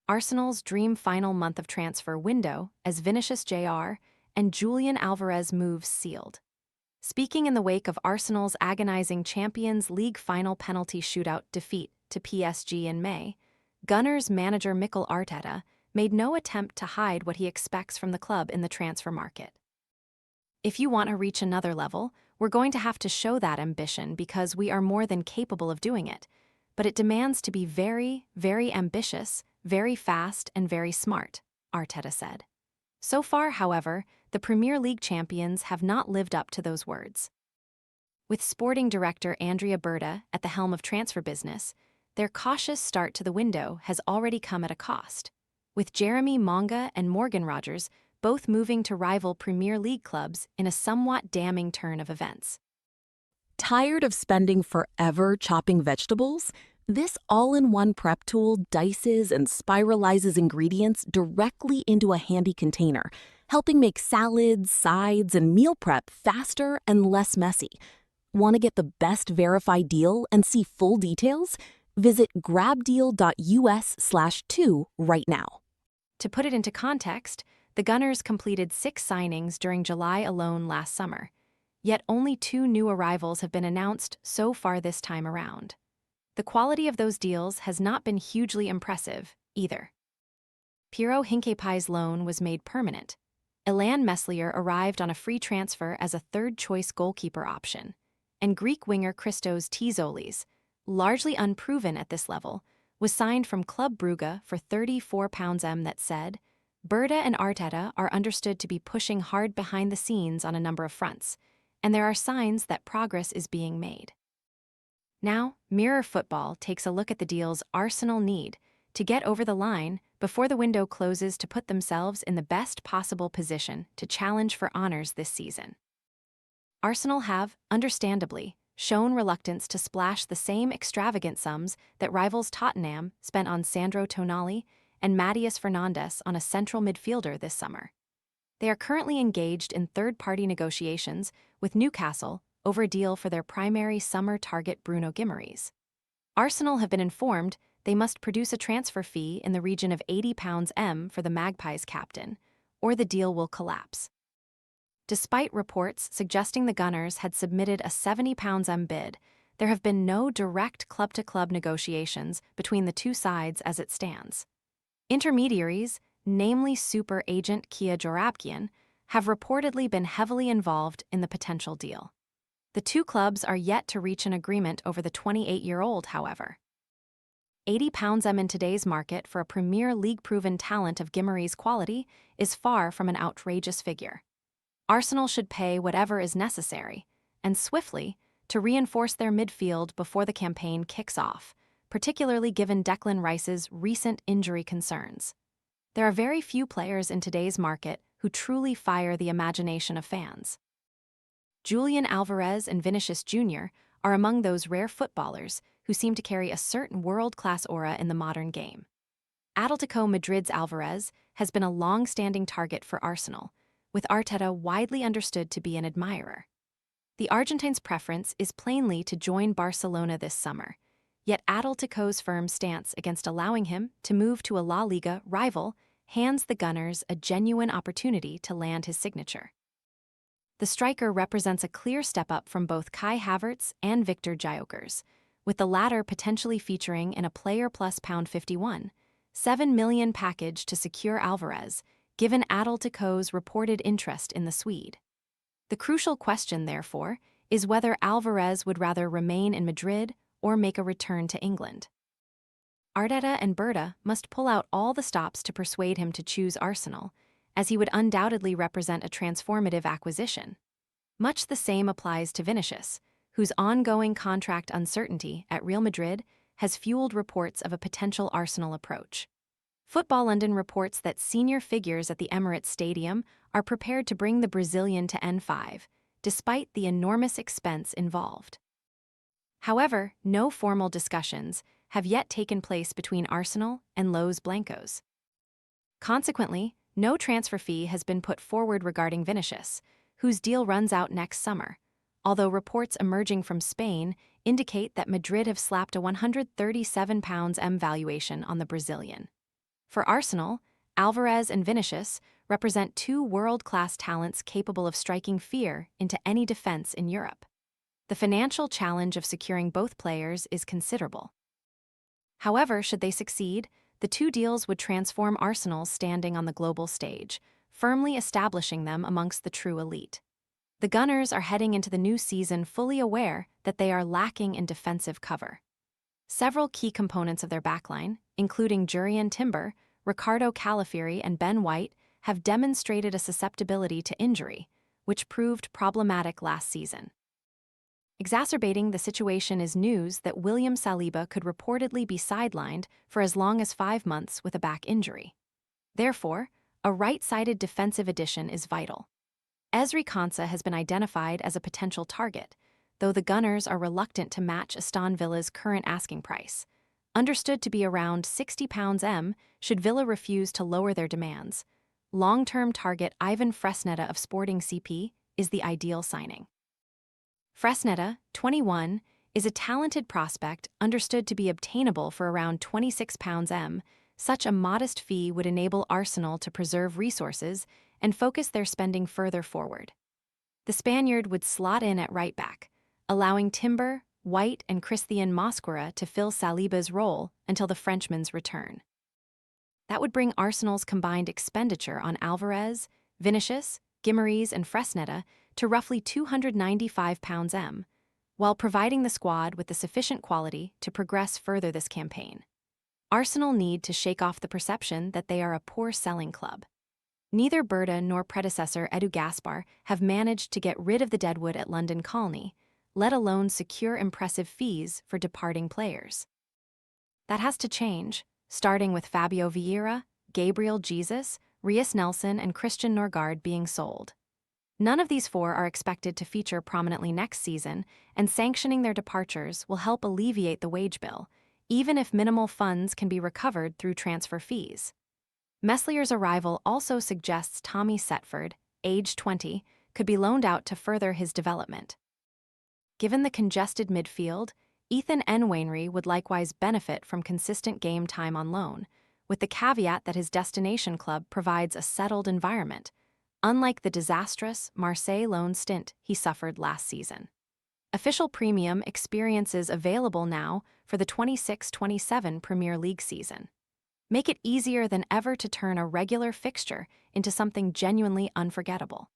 Arsenal's dream final month of transfer window as Vinicius Jr. and Julian Alvarez moves sealed. Speaking in the wake of Arsenal's agonizing Champions League final penalty shootout defeat to PSG in May, Gunners manager Mikel Arteta made no attempt to hide what he expects from the club in the transfer market. If you want to reach another level, we're going to have to show that ambition because we are more than capable of doing it. But it demands to be very, very ambitious, very fast, and very smart, Arteta said. So far, however, the Premier League champions have not lived up to those words. With sporting director Andrea Berta at the helm of transfer business, their cautious start to the window has already come at a cost, with Jeremy Monga and Morgan Rogers both moving to rival Premier League clubs in a somewhat damning turn of events. Tired of spending forever chopping vegetables? This all-in-one prep tool dices and spiralizes ingredients directly into a handy container, helping make salads, sides, and meal prep faster and less messy. Want to get the best verified deal and see full details? Visit grabdeal.us/2 right now. To put it into context, the Gunners completed 6 signings during July alone last summer, yet only 2 new arrivals have been announced so far this time around. The quality of those deals has not been hugely impressive, either. Piero Hinkepie's loan was made permanent. Ilan Meslier arrived on a free transfer as a third-choice goalkeeper option, and Greek winger Christos Tzoulis, largely unproven at this level, was signed from Club Brugge for £34 that said, Berta and Arteta are understood to be pushing hard behind the scenes on a number of fronts, and there are signs that progress is being made. Now, Mirror Football takes a look at the deals Arsenal need to get over the line before the window closes to put themselves in the best possible position to challenge for honours this season. Arsenal have, understandably, shown reluctance to splash the same extravagant sums that rivals Tottenham spent on Sandro Tonali and Matheus Fernandes on a central midfielder this summer. They are currently engaged in third-party negotiations with Newcastle over a deal for their primary summer target Bruno Guimaraes. Arsenal have been informed they must produce a transfer fee in the region of £80 for the Magpies captain, or the deal will collapse. Despite reports suggesting the Gunners had submitted a £70 bid, there have been no direct club-to-club negotiations between the two sides as it stands. Intermediaries, namely super agent Kia Joorabchian, have reportedly been heavily involved in the potential deal. The two clubs are yet to reach an agreement over the 28-year-old, however. £80 in today's market for a Premier League-proven talent of Guimaraes' quality is far from an outrageous figure. Arsenal should pay whatever is necessary, and swiftly, to reinforce their midfield before the campaign kicks off, particularly given Declan Rice's recent injury concerns. There are very few players in today's market who truly fire the imagination of fans. Julian Alvarez and Vinicius Jr. are among those rare footballers who seem to carry a certain world-class aura in the modern game. Atletico Madrid's Alvarez has been a long-standing target for Arsenal, with Arteta widely understood to be an admirer. The Argentine's preference is plainly to join Barcelona this summer, yet Atletico's firm stance against allowing him to move to a La Liga rival hands the Gunners a genuine opportunity to land his signature. The striker represents a clear step up from both Kai Havertz and Victor Gyökeres, with the latter potentially featuring in a player plus £51, £7 million package to secure Alvarez, given Atletico's reported interest in the Swede. The crucial question, therefore, is whether Alvarez would rather remain in Madrid or make a return to England. Arteta and Berta must pull out all the stops to persuade him to choose Arsenal, as he would undoubtedly represent a transformative acquisition. Much the same applies to Vinicius, whose ongoing contract uncertainty at Real Madrid has fueled reports of a potential Arsenal approach. Football London reports that senior figures at the Emirates Stadium are prepared to bring the Brazilian to N5, despite the enormous expense involved. However, no formal discussions have yet taken place between Arsenal and Los Blancos. Consequently, no transfer fee has been put forward regarding Vinicius, whose deal runs out next summer, although reports emerging from Spain indicate that Madrid have slapped a £137 valuation on the Brazilian. For Arsenal, Alvarez and Vinicius represent two world-class talents capable of striking fear into any defense in Europe. The financial challenge of securing both players is considerable. However, should they succeed, the two deals would transform Arsenal's standing on the global stage, firmly establishing them amongst the true elite. The Gunners are heading into the new season fully aware that they are lacking in defensive cover. Several key components of their backline, including Julian, Ricardo Calafiori, and Ben White, have demonstrated a susceptibility to injury, which proved problematic last season. Exacerbating the situation is news that William Saliba could reportedly be sidelined for as long as 5 months with a back injury. Therefore, a right-sided defensive addition is vital. Esri Konsa has been identified as a potential target, though the Gunners are reluctant to match Aston Villa's current asking price, understood to be around £60 should Villa refuse to lower their demands. Long-term target Ivan Fresneda of Sporting CP is the ideal signing. Fresneda, 21, is a talented prospect understood to be obtainable for around £26. Such a modest fee would enable Arsenal to preserve resources and focus their spending further forward. The Spaniard would slot in at right-back, allowing Timber, White, and Christian Mosquera to fill Saliba's role until the Frenchman's return. That would bring Arsenal's combined expenditure on Alvarez, Vinicius, Guimarães, and Fresneda to roughly £295, while providing the squad with the sufficient quality to progress further this campaign. Arsenal need to shake off the perception that they are a poor-selling club. Neither Berta nor predecessor Edu Gaspar have managed to get rid of the deadwood at London Colney, let alone secure impressive fees for departing players. That has to change, starting with Fabio Vieira, Gabriel Jesus, Reus Nelson, and Christian Norgard being sold. None of these four are expected to feature prominently next season, and sanctioning their departures will help alleviate the wage bill, even if minimal funds can be recovered through transfer fees. Messlier's arrival also suggests Tommy Setford, age 20, could be loaned out to further his development. Given the congested midfield, Ethan Nwaneri would likewise benefit from consistent game time on loan, with the caveat that his destination club provides a settled environment, unlike the disastrous Marseille loan stint he suffered last season. Official premium experiences available now for the 26-27 Premier League season. Make it easier than ever to turn a regular fixture into something genuinely unforgettable.